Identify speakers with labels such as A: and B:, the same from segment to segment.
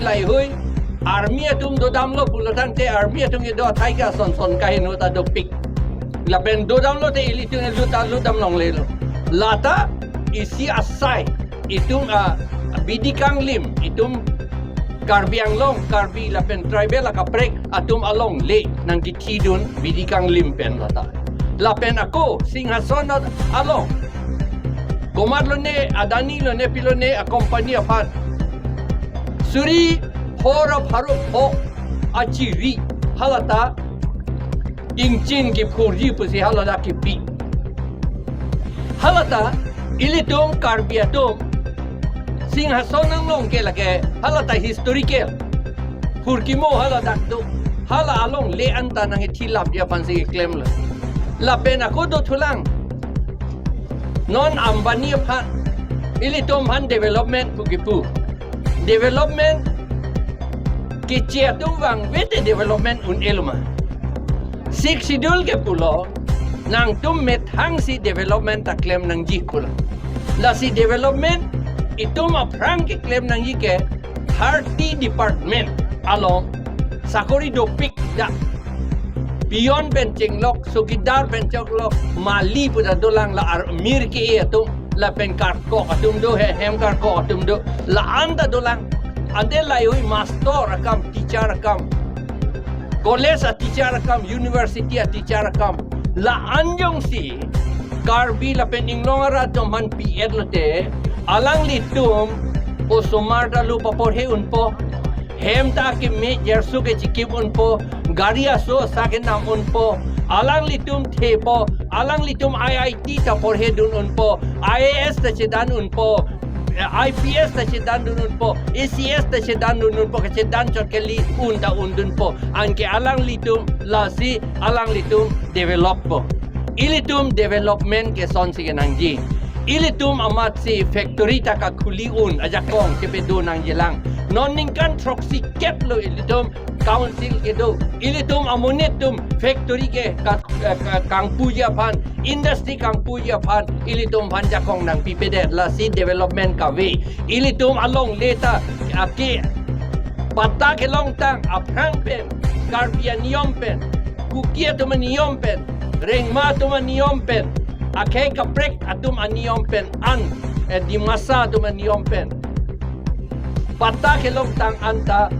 A: Lai hui army atum do damlo pulatan te army atum do thai ka son kai no ta do pik la ben do damlo te ilitung lu dam long le lo lata isi asai itung bidikang lim itum karbiang long karbi la pen tribal ka prek atum along le nang kitidun bidikang lim pen lata la pen ako singhason along komadlo ne adani lo ne pilo ne a company apart Suri hora pharu ho achiri halata ingchin ki phurji pusi halata ki pi halata ilitum karbiatum singhason long ke lage halata historical phurkimo halata do hala along le anta nang thilap dia pansi claim la pena ko do thulang non ambani phan ilitum han development pugipu development kecil tu bang bete development un elma sik sidul ke pulo nang tum met hang si development ta claim nang ji pulo la si development itu ma prang ke claim nang ji ke 30 department along sakori do pik da beyond benching lok sukidar benchok lok mali puda dolang la mir ke itu la pen kar ko atum do hem kar ko atum do la anda dolang ande lai hui master akam teacher akam college a teacher akam university a teacher akam la anjong si karbi la pen inglongara toman pi edlote alang litum o somarta lu papor he unpo hem ta ke me jersu ke chikip unpo garia so sa ke nam unpo alang litum thepo alang litum IIT ta por he dun unpo IAS ta chedan unpo IPS ta chedan dun unpo ACS ta chedan dun unpo ke chedan chokeli unda undun po anke alang litum lasi alang litum develop po ilitum development ke son sige nangji ilitum amat si factory ta ka khuli un ajakong ke pedo nang jelang non ningkan troksi kep lo ilitum council ke do ilitum amonitum factory ke kang puja phan industry kang puja phan ilitum banja kong nang pipedet la si development ka we ilitum along leta ake pata ke long tang aprang pen karbia niom pen kukia tu niom pen rengma tu niom pen ake ka prek atum aniom pen an di masa tu niom pen pata ke long tang anta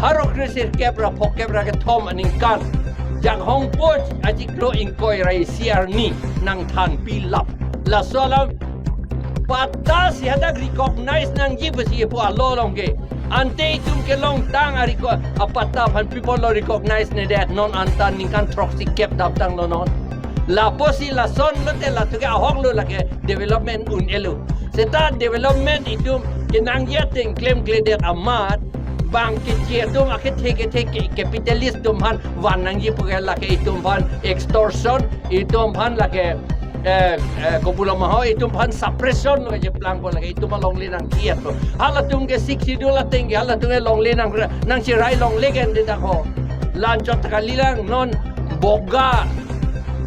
A: haro krisir kebra pokebra ke tom aning kan jak hong poch ajiklo ingkoi rai siar ni nang than pilap la solam pata si hadak recognize nang jibasi po alolong ke ante itum ke long tang ariko apata pan people lo recognize ne that non antan ningkan troxi kep dap tang lo non la posi la son lo te la tuke ahong lo la ke development un elu seta development itum ke nang yateng claim kledet amat bang kecil tu mak take capitalist tu man wanang je pakai laki itu man extortion itu man laki kopula maho itu man suppression lo je pelang pun laki itu man long lenang kiat tu hala tu ke siksi dola tinggi hala tu long lenang nang cirai long legen de dah ho lancot kali lang non boga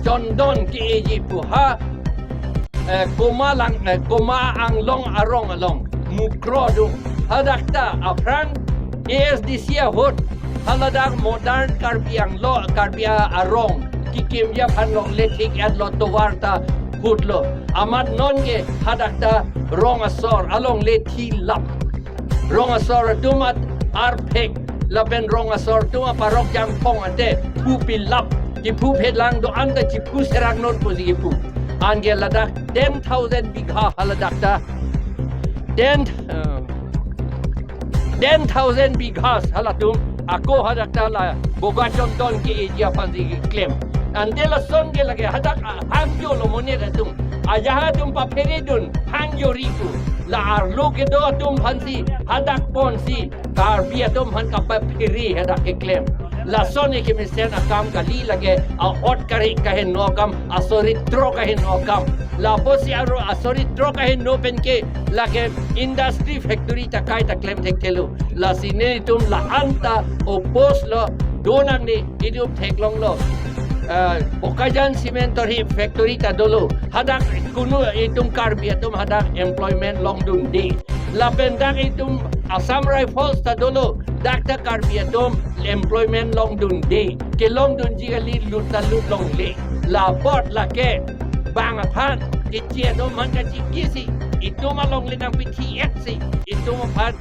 A: condon ki eji pu ha koma ang long arong along mukro du hadakta aprang ASDC hot haladak modern karbiang lo karbia arong kikim ya panlong letik at lo towarta hutlo amat non ge hadakta rong asor along leti lap rong asor tumat arpek laben rong asor tuma parok jang pong ante pupi lap ki pup hedlang do anda ki pu serang non posi ki pu ange ladak 10,000 bigha haladakta 10 10,000 bighas halatum ako hadak tala boga conton ke dia fansi claim andela son ke lage hadak hangyo lo moneda tum ajaha tum pa peridun hangyo ripu la arlo ke do tum fansi hadak ponsi kar bia tum han ka pa peri hadak ke claim la son ke mesen akam kali lage a ot kare kahen no kam asorit tro kahen no kam la bosi aro asorit tro kahen no pen ke lage industry factory ta kai ta claim tek telu la sine tum la anta o pos lo donang ni idum tek long lo Pokajan Cemetery Factory ta dulu hadak kuno itum karbia tum hadak employment long dun di lapen dak itum Assam Rifles ta dulu dak ta karbia tum employment long dun di ke long dun jiga li lut ta lut long le la bot la ke bang aphan ke chia do man ka chikisi itu malong le nang PTX itu aphan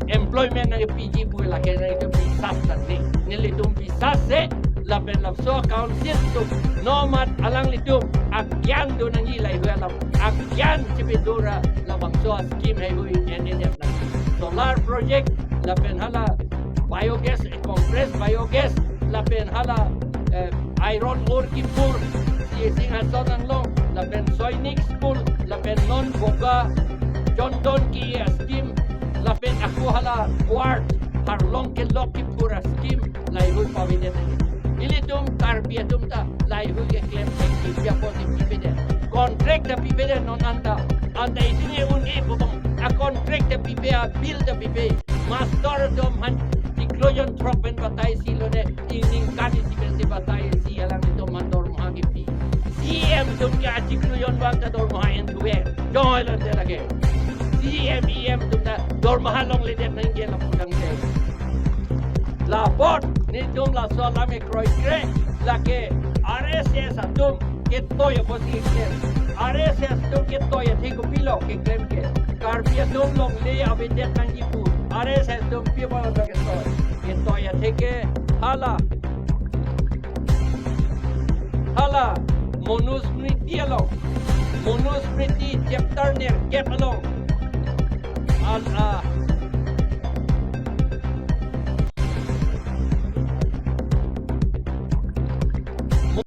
A: employment na PG bu la ke na itu bisas ta ni le tum bisas se lapen lapso account situ nomad alang litum akyan do nang ilay hualam akyan cipidura labang so scheme hay hui NNF na solar project lapen hala biogas compressed biogas lapen hala iron ore kipur sing hason ang long lapen soynik school lapen non boga John ki scheme lapen ako hala quart harlong ke lokipura scheme lay hui pawinet ilitum karbiatum ta lai hu ke claim active ya positive de contract ta pipe non anda itu ni ungi bubong a contract ta pipe a bill ta pipe master dom han dikloyon tropen batai silone ining kani si batai si alang itu mandor mahagi pi CM tum ya dikloyon bang ta dor mahayen tuwe join de lage CM tum ta dor mahalong le de nangge la pudang de la bot ni tum la sola me kroi kre la ke RSS atum ke toya posi ke RSS tum ke toya thiku pilo ke claim ke karbia tum long le avete tangi pu RSS tum pi ba la ke toya theke hala monusmriti chapter ner ke palong